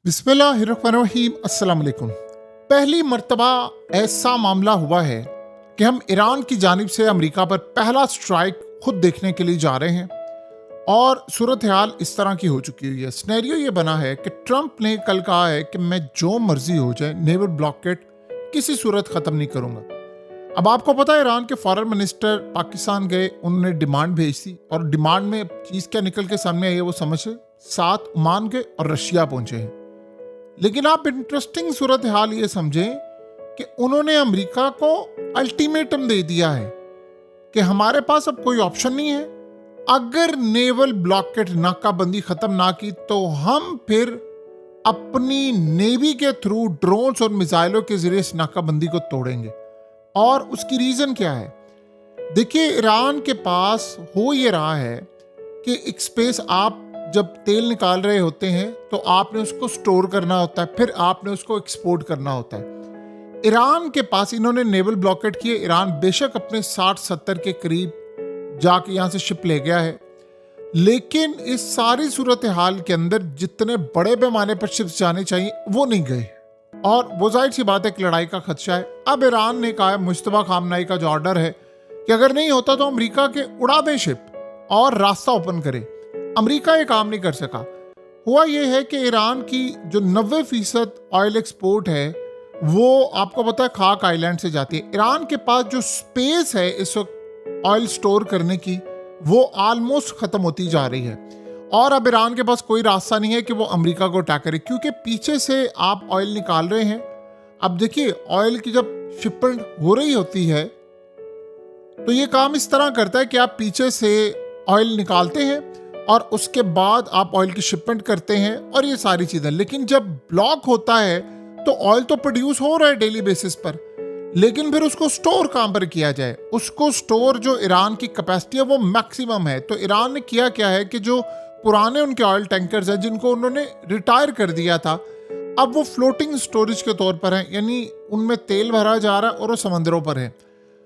बिस्मिल्लाहिर्रहमानिर्रहीम, अस्सलाम वालेकुम। पहली मर्तबा ऐसा मामला हुआ है कि हम ईरान की जानिब से अमेरिका पर पहला स्ट्राइक खुद देखने के लिए जा रहे हैं और सूरत हाल इस तरह की हो चुकी हुई है। सिनेरियो ये बना है कि ट्रंप ने कल कहा है कि मैं जो मर्जी हो जाए नेवल ब्लॉकेट किसी सूरत ख़त्म नहीं करूँगा। अब आपको पता है ईरान के फॉरेन मिनिस्टर पाकिस्तान गए, उन्होंने डिमांड भेज दी और डिमांड में चीज़ क्या निकल के सामने आई है वो समझे। 7 ओमान गए और रशिया पहुंचे हैं। लेकिन आप इंटरेस्टिंग सूरत हाल ये समझें कि उन्होंने अमेरिका को अल्टीमेटम दे दिया है कि हमारे पास अब कोई ऑप्शन नहीं है। अगर नेवल ब्लॉकेट नाकाबंदी खत्म ना की तो हम फिर अपनी नेवी के थ्रू ड्रोन्स और मिसाइलों के जरिए इस नाकाबंदी को तोड़ेंगे। और उसकी रीजन क्या है? देखिए, ईरान के पास हो ये रहा है कि एक स्पेस, आप जब तेल निकाल रहे होते हैं तो आपने उसको स्टोर करना होता है, फिर आपने उसको एक्सपोर्ट करना होता है। ईरान के पास इन्होंने नेवल ब्लॉकेट किए। ईरान बेशक अपने 60-70 के करीब जाके यहाँ से शिप ले गया है, लेकिन इस सारी सूरत हाल के अंदर जितने बड़े पैमाने पर शिप्स जाने चाहिए वो नहीं गए और वो जाहिर सी बात है कि लड़ाई का खदशा है। अब ईरान ने कहा है, मुश्तबा खामनाई का जो ऑर्डर है कि अगर नहीं होता तो अमेरिका के उड़ा दें शिप और रास्ता ओपन करें। अमेरिका ये काम नहीं कर सका। हुआ ये है कि ईरान की जो 90% ऑयल एक्सपोर्ट है वो आपको पता है खाक आइलैंड से जाती है। ईरान के पास जो स्पेस है इस वक्त ऑयल स्टोर करने की वो ऑलमोस्ट खत्म होती जा रही है और अब ईरान के पास कोई रास्ता नहीं है कि वो अमेरिका को अटैक करे, क्योंकि पीछे से आप ऑयल निकाल रहे हैं। अब देखिए, ऑयल की जब शिपमेंट हो रही होती है तो ये काम इस तरह करता है कि आप पीछे से ऑयल निकालते हैं और उसके बाद आप ऑयल की शिपमेंट करते हैं और ये सारी चीज़ें। लेकिन जब ब्लॉक होता है तो ऑयल तो प्रोड्यूस हो रहा है डेली बेसिस पर, लेकिन फिर उसको स्टोर कहाँ पर किया जाए? उसको स्टोर जो ईरान की कैपेसिटी है वो मैक्सिमम है। तो ईरान ने किया क्या है कि जो पुराने उनके ऑयल टैंकर्स हैं जिनको उन्होंने रिटायर कर दिया था, अब वो फ्लोटिंग स्टोरेज के तौर पर हैं, यानी उनमें तेल भरा जा रहा है और वो समंदरों पर है।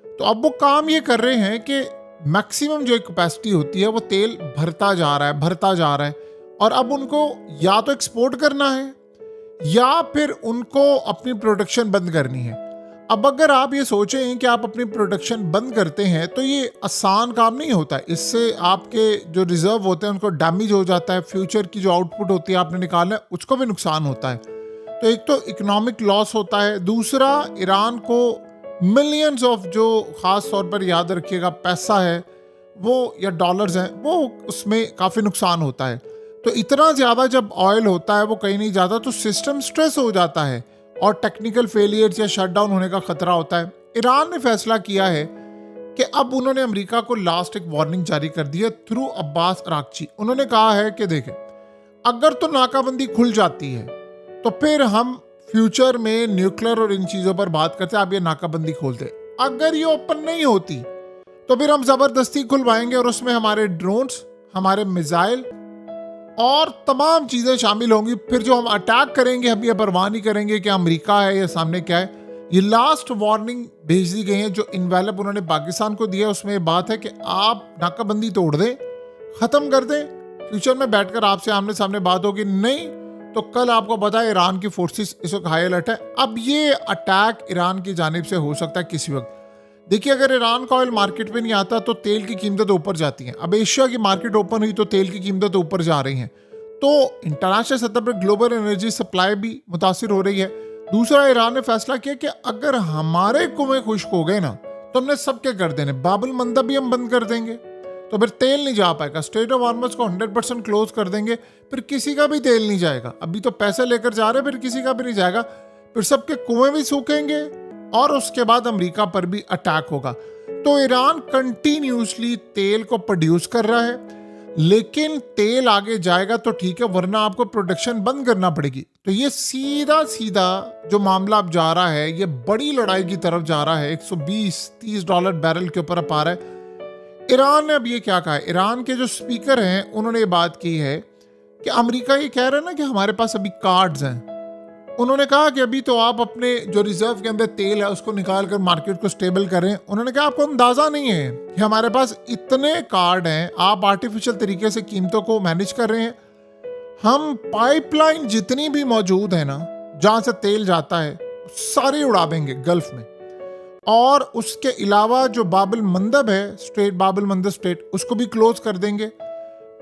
तो अब वो काम ये कर रहे हैं कि मैक्सिमम जो कैपेसिटी होती है वो तेल भरता जा रहा है और अब उनको या तो एक्सपोर्ट करना है या फिर उनको अपनी प्रोडक्शन बंद करनी है। अब अगर आप ये सोचें कि आप अपनी प्रोडक्शन बंद करते हैं तो ये आसान काम नहीं होता है। इससे आपके जो रिजर्व होते हैं उनको डैमेज हो जाता है, फ्यूचर की जो आउटपुट होती है आपने निकालना है उसको भी नुकसान होता है। तो एक तो इकोनॉमिक लॉस होता है, दूसरा ईरान को मिलियंस ऑफ, जो ख़ास तौर पर याद रखिएगा पैसा है वो या डॉलर्स हैं, वो उसमें काफ़ी नुकसान होता है। तो इतना ज़्यादा जब ऑयल होता है वो कहीं नहीं जाता तो सिस्टम स्ट्रेस हो जाता है और टेक्निकल फेलियर्स या शटडाउन होने का खतरा होता है। ईरान ने फैसला किया है कि अब उन्होंने अमेरिका को लास्ट एक वार्निंग जारी कर दी है थ्रू अब्बास अरागची। उन्होंने कहा है कि देखें, अगर तो नाकाबंदी खुल जाती है तो फिर हम फ्यूचर में न्यूक्लियर और इन चीज़ों पर बात करते हैं, आप ये नाकाबंदी खोलते। अगर ये ओपन नहीं होती तो फिर हम ज़बरदस्ती खुलवाएंगे और उसमें हमारे ड्रोन्स, हमारे मिसाइल और तमाम चीज़ें शामिल होंगी। फिर जो हम अटैक करेंगे हम ये परवाह नहीं करेंगे कि अमेरिका है या सामने क्या है। ये लास्ट वार्निंग भेज दी गई है जो इन्वेलप उन्होंने पाकिस्तान को दिया। उसमें ये बात है कि आप नाकाबंदी तोड़ दें, ख़त्म कर दें, फ्यूचर में बैठकर आपसे आमने सामने बात होगी। नहीं तो कल आपको पता है ईरान की फोर्सेस इस वक्त हाई अलर्ट है। अब ये अटैक ईरान की जानिब से हो सकता है किसी वक्त। देखिए, अगर ईरान का ऑयल मार्केट में नहीं आता तो तेल की कीमतें तो ऊपर जाती हैं। अब एशिया की मार्केट ओपन हुई तो तेल की कीमतें तो ऊपर जा रही हैं, तो इंटरनेशनल सतह पर ग्लोबल एनर्जी सप्लाई भी मुतासिर हो रही है। दूसरा, ईरान ने फैसला किया कि अगर हमारे कुएं खुश्क हो गए ना तो हमने सबके कर देने, बाबुल मंदब भी हम बंद कर देंगे तो फिर तेल नहीं जा पाएगा। स्ट्रेट ऑफ हॉर्मुज़ को 100% क्लोज कर देंगे, फिर किसी का भी तेल नहीं जाएगा। अभी तो पैसे लेकर जा रहे, फिर किसी का भी नहीं जाएगा, फिर सबके कुएं भी सूखेंगे और उसके बाद अमेरिका पर भी अटैक होगा। तो ईरान कंटिन्यूसली तेल को प्रोड्यूस कर रहा है, लेकिन तेल आगे जाएगा तो ठीक है, वरना आपको प्रोडक्शन बंद करना पड़ेगी। तो ये सीधा सीधा जो मामला अब जा रहा है ये बड़ी लड़ाई की तरफ जा रहा है। $120-30 बैरल के ऊपर अब आ रहा है। ईरान ने अब ये क्या कहा है, ईरान के जो स्पीकर हैं उन्होंने ये बात की है कि अमेरिका ये कह रहा है ना कि हमारे पास अभी कार्ड्स हैं। उन्होंने कहा कि अभी तो आप अपने जो रिजर्व के अंदर तेल है उसको निकाल कर मार्केट को स्टेबल करें। उन्होंने कहा आपको अंदाज़ा नहीं है कि हमारे पास इतने कार्ड हैं, आप आर्टिफिशियल तरीके से कीमतों को मैनेज कर रहे हैं। हम पाइपलाइन जितनी भी मौजूद है ना, जहां से तेल जाता है, सारी उड़ा देंगे गल्फ में। और उसके अलावा जो बाबल मंदब है, स्ट्रेट बाबल मंदब स्ट्रेट, उसको भी क्लोज कर देंगे।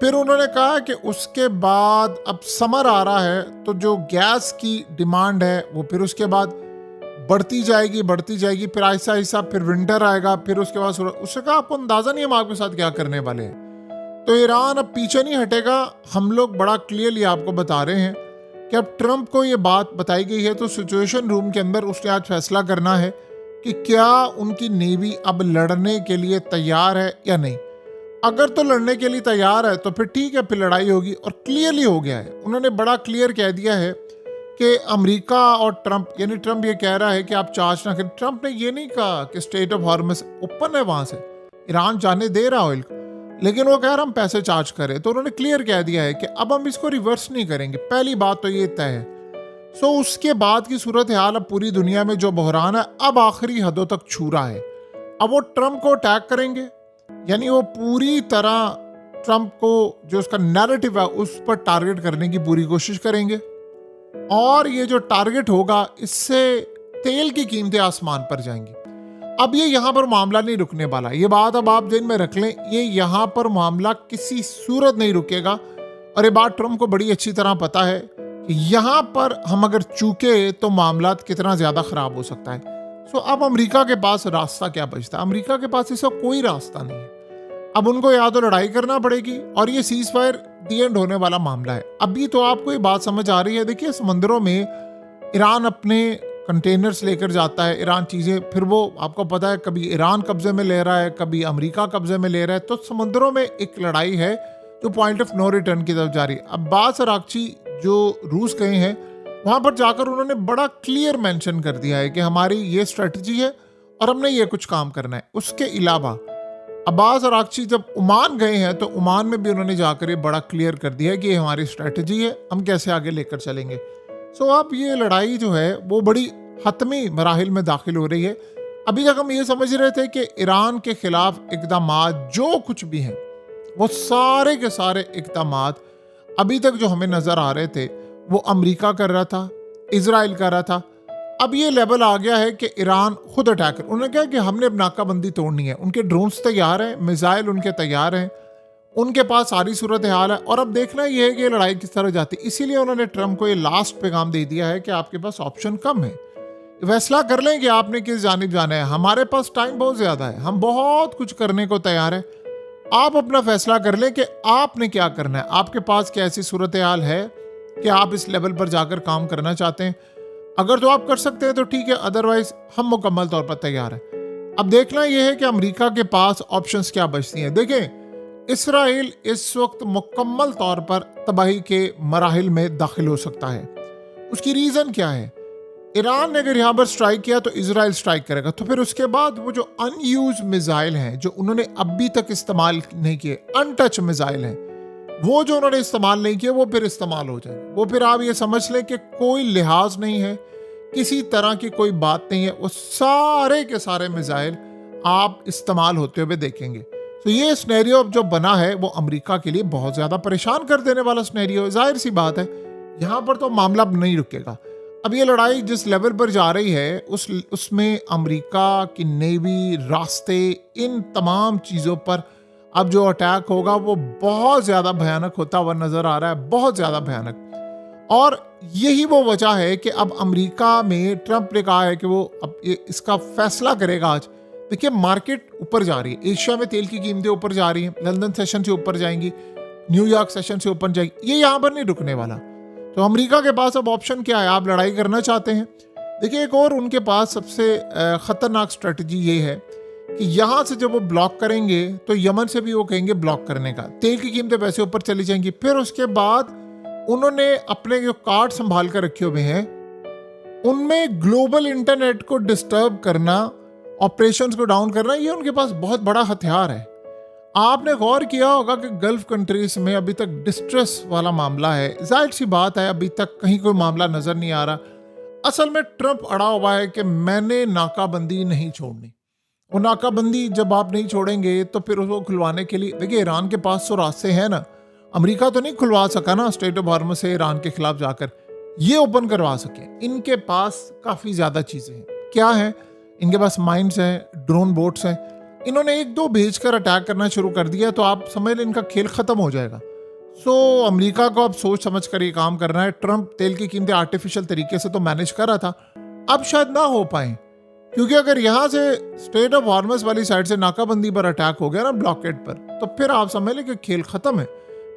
फिर उन्होंने कहा कि उसके बाद अब समर आ रहा है, तो जो गैस की डिमांड है वो फिर उसके बाद बढ़ती जाएगी, फिर ऐसा ऐसा फिर विंटर आएगा, फिर उसके बाद उससे कहा आपको अंदाजा नहीं हम आपके साथ क्या करने वाले हैं। तो ईरान अब पीछे नहीं हटेगा। हम लोग बड़ा क्लियरली आपको बता रहे हैं कि अब ट्रंप को ये बात बताई गई है, तो सिचुएशन रूम के अंदर उसने आज फैसला करना है कि क्या उनकी नेवी अब लड़ने के लिए तैयार है या नहीं। अगर तो लड़ने के लिए तैयार है तो फिर ठीक है, फिर लड़ाई होगी। और क्लियरली हो गया है, उन्होंने बड़ा क्लियर कह दिया है कि अमेरिका और ट्रंप, यानी ट्रंप ये कह रहा है कि आप चार्ज ना करें। ट्रंप ने ये नहीं कहा कि स्टेट ऑफ हॉर्मस ओपन है, वहां से ईरान जाने दे रहा ऑयल को, लेकिन वो कह रहा हम पैसे चार्ज करें। तो उन्होंने क्लियर कह दिया है कि अब हम इसको रिवर्स नहीं करेंगे। पहली बात तो ये तय है। सो उसके बाद की सूरत हाल, अब पूरी दुनिया में जो बहरान है अब आखिरी हदों तक छू रहा है। अब वो ट्रंप को अटैक करेंगे, यानी वो पूरी तरह ट्रंप को जो उसका नैरेटिव है उस पर टारगेट करने की पूरी कोशिश करेंगे। और ये जो टारगेट होगा, इससे तेल की कीमतें आसमान पर जाएंगी। अब ये यहाँ पर मामला नहीं रुकने वाला, ये बात अब आप दिन में रख लें। ये यहाँ पर मामला किसी सूरत नहीं रुकेगा। और ये बात ट्रंप को बड़ी अच्छी तरह पता है कि यहाँ पर हम अगर चूके तो मामला कितना ज्यादा खराब हो सकता है। सो अब अमेरिका के पास रास्ता क्या बचता है? अमेरिका के पास इसका कोई रास्ता नहीं है। अब उनको या तो लड़ाई करना पड़ेगी, और ये सीज फायर दी एंड होने वाला मामला है। अभी तो आपको ये बात समझ आ रही है। देखिए, समंदरों में ईरान अपने कंटेनर्स लेकर जाता है, ईरान चीज़ें, फिर वो आपको पता है कभी ईरान कब्जे में ले रहा है, कभी अमेरिका कब्जे में ले रहा है। तो समंदरों में एक लड़ाई है जो पॉइंट ऑफ नो रिटर्न की तरफ जा रही है। अब्बास अरागची जो रूस गए हैं, वहाँ पर जाकर उन्होंने बड़ा क्लियर मेंशन कर दिया है कि हमारी ये स्ट्रेटजी है और हमने ये कुछ काम करना है। उसके अलावा अब्बास अरागची जब ओमान गए हैं, तो ओमान में भी उन्होंने जाकर ये बड़ा क्लियर कर दिया है कि ये हमारी स्ट्रेटजी है, हम कैसे आगे लेकर चलेंगे। सो अब ये लड़ाई जो है वो बड़ी हतमी मराहिल में दाखिल हो रही है। अभी तक हम ये समझ रहे थे कि ईरान के खिलाफ इक़दामात जो कुछ भी हैं, वो सारे के सारे इक़दामात अभी तक जो हमें नज़र आ रहे थे वो अमेरिका कर रहा था, इजराइल कर रहा था। अब ये लेवल आ गया है कि ईरान खुद अटैक कर। उन्होंने कहा कि हमने अब नाकाबंदी तोड़नी है। उनके ड्रोन्स तैयार हैं, मिसाइल उनके तैयार हैं, उनके पास सारी सूरत हाल है। और अब देखना ये है कि लड़ाई किस तरह जाती है। इसीलिए उन्होंने ट्रंप को ये लास्ट पैगाम दे दिया है कि आपके पास ऑप्शन कम है, फैसला कर लें कि आपने किस जानिब जाना है। हमारे पास टाइम बहुत ज़्यादा है, हम बहुत कुछ करने को तैयार है। आप अपना फैसला कर लें कि आपने क्या करना है। आपके पास क्या ऐसी सूरत हाल है कि आप इस लेवल पर जाकर काम करना चाहते हैं? अगर तो आप कर सकते हैं तो ठीक है, अदरवाइज हम मुकम्मल तौर पर तैयार हैं। अब देखना यह है कि अमेरिका के पास ऑप्शंस क्या बचती हैं। देखें, इसराइल इस वक्त मुकम्मल तौर पर तबाही के मराहिल में दाखिल हो सकता है। उसकी रीज़न क्या है? ईरान ने अगर यहाँ पर स्ट्राइक किया तो इसराइल स्ट्राइक करेगा। तो फिर उसके बाद वो जो अनयूज मिसाइल हैं, जो उन्होंने अभी तक इस्तेमाल नहीं किए, अनटच मिसाइल हैं, वो जो उन्होंने इस्तेमाल नहीं किए वो फिर इस्तेमाल हो जाएंगे। वो फिर आप ये समझ लें कि कोई लिहाज नहीं है, किसी तरह की कोई बात नहीं है, वो सारे के सारे मिसाइल आप इस्तेमाल होते हुए देखेंगे। तो ये स्नेरियो जो बना है वो अमेरिका के लिए बहुत ज़्यादा परेशान कर देने वाला स्नेरियो है। जाहिर सी बात है, यहाँ पर तो मामला नहीं रुकेगा। अब ये लड़ाई जिस लेवल पर जा रही है उसमें अमेरिका की नेवी, रास्ते, इन तमाम चीज़ों पर अब जो अटैक होगा वो बहुत ज़्यादा भयानक होता हुआ नज़र आ रहा है, बहुत ज़्यादा भयानक। और यही वो वजह है कि अब अमेरिका में ट्रंप ने कहा है कि वो अब ये इसका फैसला करेगा आज। देखिए, मार्केट ऊपर जा रही है, एशिया में तेल की कीमतें ऊपर जा रही हैं, लंदन सेशन से ऊपर जाएंगी, न्यूयॉर्क सेशन से ऊपर जाएगी, ये यहाँ पर नहीं रुकने वाला। तो अमेरिका के पास अब ऑप्शन क्या है? आप लड़ाई करना चाहते हैं? देखिए, एक और उनके पास सबसे ख़तरनाक स्ट्रेटजी ये है कि यहाँ से जब वो ब्लॉक करेंगे तो यमन से भी वो कहेंगे ब्लॉक करने का, तेल की कीमतें वैसे ऊपर चली जाएंगी। फिर उसके बाद उन्होंने अपने जो कार्ड संभाल कर रखे हुए हैं उनमें ग्लोबल इंटरनेट को डिस्टर्ब करना, ऑपरेशंस को डाउन करना, ये उनके पास बहुत बड़ा हथियार है। आपने गौर किया होगा कि गल्फ कंट्रीज में अभी तक डिस्ट्रेस वाला मामला है। जाहिर सी बात है, अभी तक कहीं कोई मामला नजर नहीं आ रहा। असल में ट्रंप अड़ा हुआ है कि मैंने नाकाबंदी नहीं छोड़नी। और नाकाबंदी जब आप नहीं छोड़ेंगे तो फिर उसको खुलवाने के लिए, देखिए, ईरान के पास तो रास्ते हैं ना, अमेरिका तो नहीं खुलवा सका ना स्ट्रेट ऑफ हॉर्मज से ईरान के खिलाफ जाकर, ये ओपन करवा सके। इनके पास काफ़ी ज़्यादा चीज़ें हैं। क्या है? इनके पास माइंस हैं, ड्रोन बोट्स हैं। इन्होंने एक दो भेजकर अटैक करना शुरू कर दिया तो आप समझ लें इनका खेल ख़त्म हो जाएगा। सो अमेरिका को अब सोच समझ कर ये काम करना है। ट्रंप तेल की कीमतें आर्टिफिशियल तरीके से तो मैनेज कर रहा था, अब शायद ना हो पाए, क्योंकि अगर यहाँ से स्ट्रेट ऑफ हॉर्मज वाली साइड से नाकाबंदी पर अटैक हो गया ना, ब्लॉकेड पर, तो फिर आप समझ लें कि खेल खत्म है।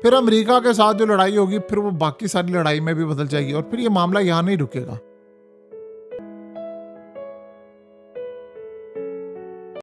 फिर अमेरिका के साथ जो लड़ाई होगी फिर वो बाकी सारी लड़ाई में भी बदल जाएगी और फिर ये मामला यहाँ नहीं रुकेगा।